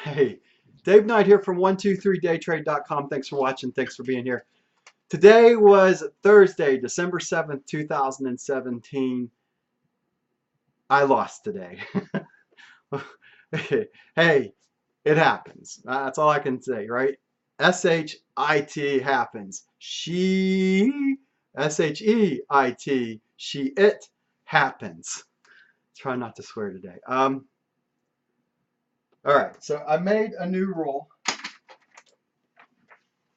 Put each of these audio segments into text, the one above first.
Hey, Dave Knight here from 123daytrade.com. Thanks for watching. Thanks for being here. Today was Thursday, December 7th, 2017. I lost today. Hey, it happens. That's all I can say, right? S-H-I-T happens. S-H-E-I-T, it happens. Try not to swear today. All right, so I made a new rule,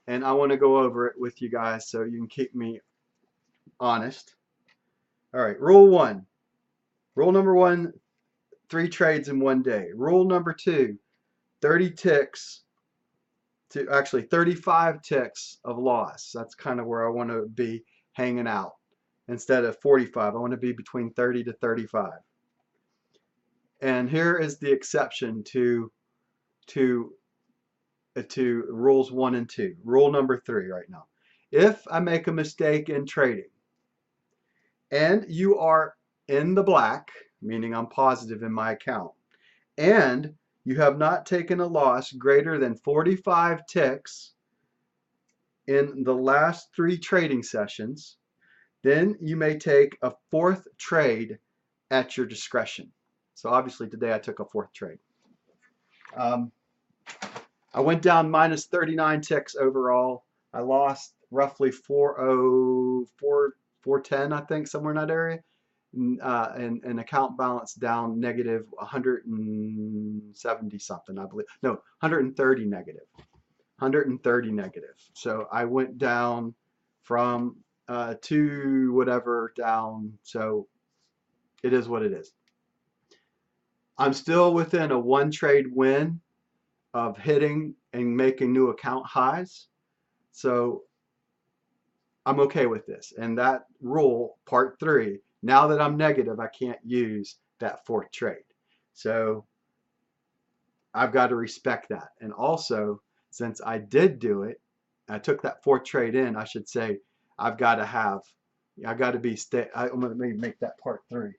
and I want to go over it with you guys so you can keep me honest. All right, rule one. Rule number one, 3 trades in 1 day. Rule number two, 30 ticks to actually 35 ticks of loss. That's kind of where I want to be hanging out. Instead of 45, I want to be between 30 to 35. And here is the exception to rules 1 and 2. Rule number 3 right now. If I make a mistake in trading and you are in the black, meaning I'm positive in my account, and you have not taken a loss greater than 45 ticks in the last 3 trading sessions, then you may take a 4th trade at your discretion. So obviously today I took a 4th trade. I went down minus 39 ticks overall. I lost roughly 410, I think, somewhere in that area. And account balance down negative 170 something, I believe. No, 130 negative. 130 negative. So I went down from 2 whatever down. So it is what it is. I'm still within a 1 trade win of hitting and making new account highs. So I'm okay with this. And that rule, part 3, now that I'm negative, I can't use that 4th trade. So I've got to respect that. And also, since I did do it, I took that 4th trade in, I should say, I got to be, I'm going to make that part 3.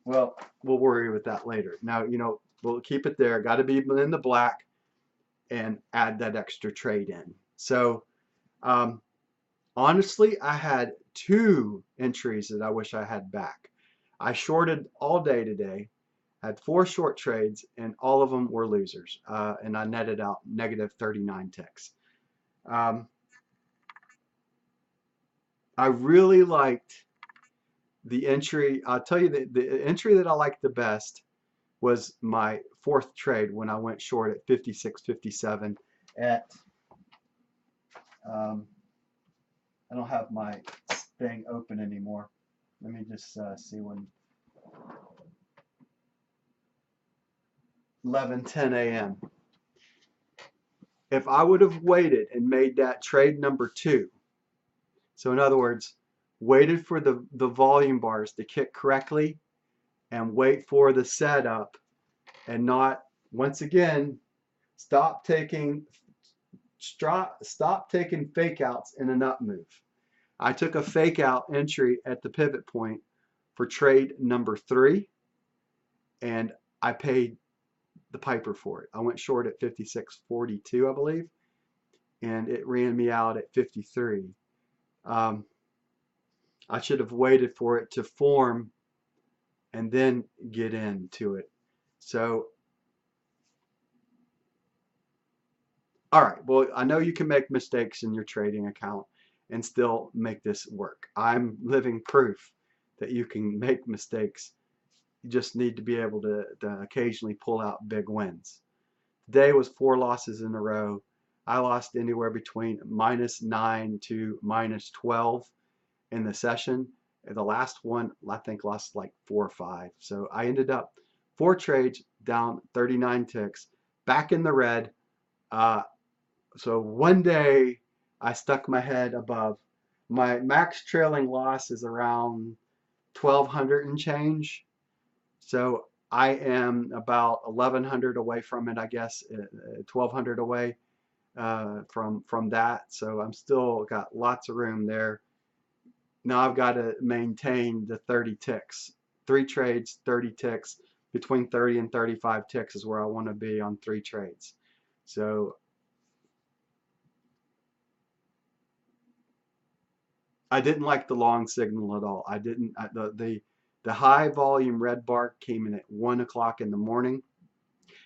Well, we'll worry with that later. Now, we'll keep it there. Got to be in the black and add that extra trade in. So, honestly, I had 2 entries that I wish I had back. I shorted all day today, had 4 short trades, and all of them were losers. And I netted out negative 39 ticks. I really liked the entry. I'll tell you the entry that I liked the best was my 4th trade when I went short at 56.57 at I don't have my thing open anymore. Let me just see when 11:10 a.m. If I would have waited and made that trade number 2, so in other words, waited for the volume bars to kick correctly and wait for the setup and not, once again, stop taking fake outs in an up move. I took a fake out entry at the pivot point for trade number 3, and I paid the piper for it. I went short at 56.42, I believe, and it ran me out at 53. I should have waited for it to form and then get into it. So, all right, well, I know you can make mistakes in your trading account and still make this work. I'm living proof that you can make mistakes. You just need to be able to occasionally pull out big wins. Today was 4 losses in a row. I lost anywhere between -9 to -12 in the session. The last one, I think, lost like 4 or 5. So I ended up 4 trades down 39 ticks, back in the red. So one day I stuck my head above. My max trailing loss is around 1,200 and change. So I am about 1,100 away from it, I guess, 1,200 away from that. So I'm still got lots of room there. Now I've got to maintain the 30 ticks. 3 trades, 30 ticks, between 30 and 35 ticks is where I want to be on 3 trades. So I didn't like the long signal at all. I didn't. The high volume red bar came in at 1 o'clock in the morning,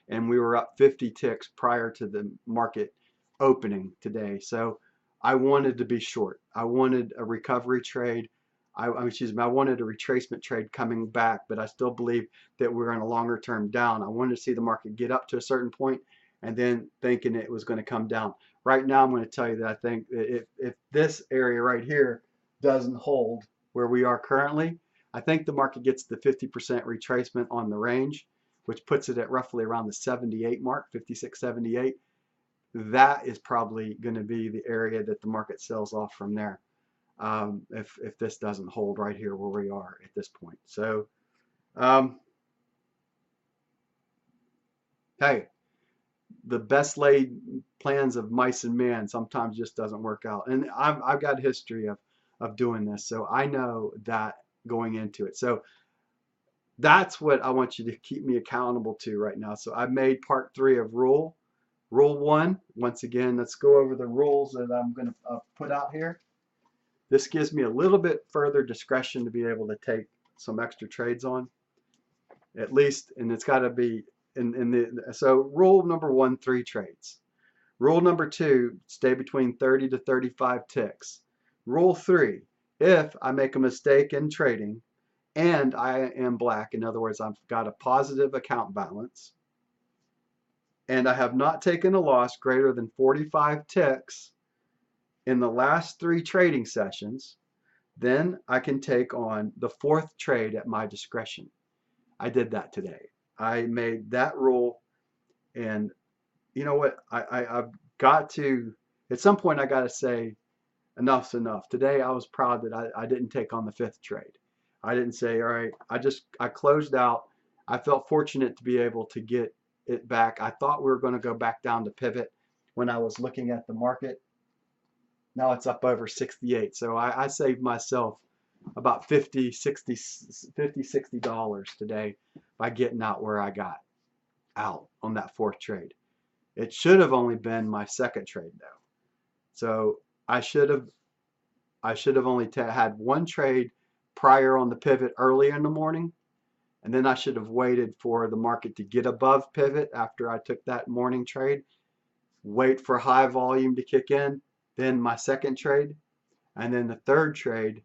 and we were up 50 ticks prior to the market opening today. So I wanted to be short. I wanted a recovery trade. I wanted a retracement trade coming back, but I still believe that we're in a longer term down. I wanted to see the market get up to a certain point and then thinking it was going to come down. Right now, I'm going to tell you that I think that if this area right here doesn't hold where we are currently, I think the market gets the 50% retracement on the range, which puts it at roughly around the 78 mark, 56, 78. That is probably going to be the area that the market sells off from there. If this doesn't hold right here where we are at this point. So, hey, the best laid plans of mice and men sometimes just doesn't work out. And I've got a history of doing this, so I know that going into it. So that's what I want you to keep me accountable to right now. So I made part 3 of Rule 1. Once again, let's go over the rules that I'm going to put out here. This gives me a little bit further discretion to be able to take some extra trades on, at least, and it's got to be so rule number 1, 3 trades. Rule number 2, stay between 30 to 35 ticks. Rule 3, if I make a mistake in trading and I am black, in other words, I've got a positive account balance, and I have not taken a loss greater than 45 ticks in the last 3 trading sessions, then I can take on the 4th trade at my discretion. I did that today. I made that rule, and you know what? I've got to, at some point I got to say enough's enough. Today I was proud that I didn't take on the 5th trade. I didn't say, all right, I closed out. I felt fortunate to be able to get it back. I thought we were going to go back down to pivot when I was looking at the market. Now it's up over 68. So I saved myself about $50, $60 today by getting out where I got out on that 4th trade. It should have only been my 2nd trade though. So I should have only had 1 trade prior on the pivot earlier in the morning, and then I should have waited for the market to get above pivot after I took that morning trade, wait for high volume to kick in, then my 2nd trade, and then the 3rd trade.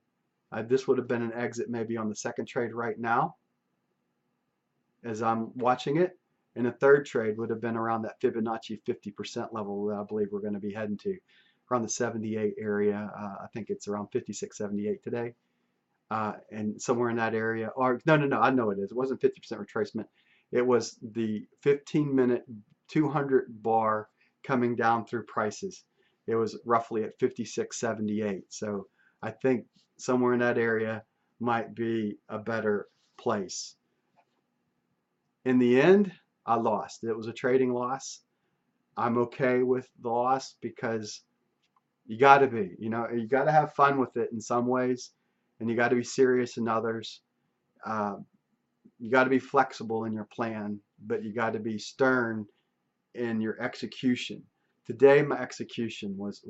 This would have been an exit maybe on the 2nd trade right now as I'm watching it, and the 3rd trade would have been around that Fibonacci 50% level that I believe we're going to be heading to, around the 78 area. I think it's around 56, 78 today, and somewhere in that area. Or no, I know it is. It wasn't 50% retracement. It was the 15-minute 200 bar coming down through prices. It was roughly at 56.78. So I think somewhere in that area might be a better place. In the end, I lost. It was a trading loss. I'm okay with the loss because you got to be, you got to have fun with it in some ways, and you got to be serious in others. You got to be flexible in your plan, but you got to be stern in your execution. Today, my execution was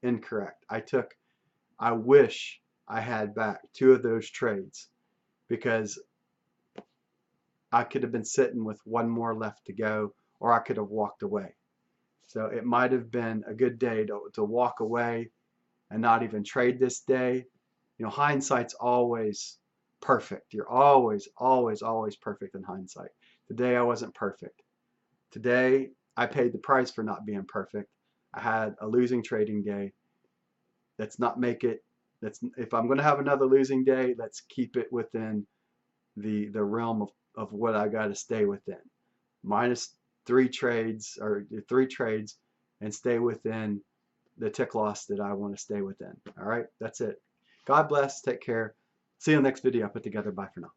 incorrect. I wish I had back 2 of those trades because I could have been sitting with 1 more left to go, or I could have walked away. So it might have been a good day to walk away and not even trade this day. Hindsight's always perfect. You're always, always, always perfect in hindsight. Today I wasn't perfect. Today I paid the price for not being perfect. I had a losing trading day. Let's not make it. If I'm going to have another losing day, let's keep it within the realm of what I got to stay within. Minus 3 trades or 3 trades, and stay within the tick loss that I want to stay within. All right, that's it. God bless. Take care. See you in the next video I put together. Bye for now.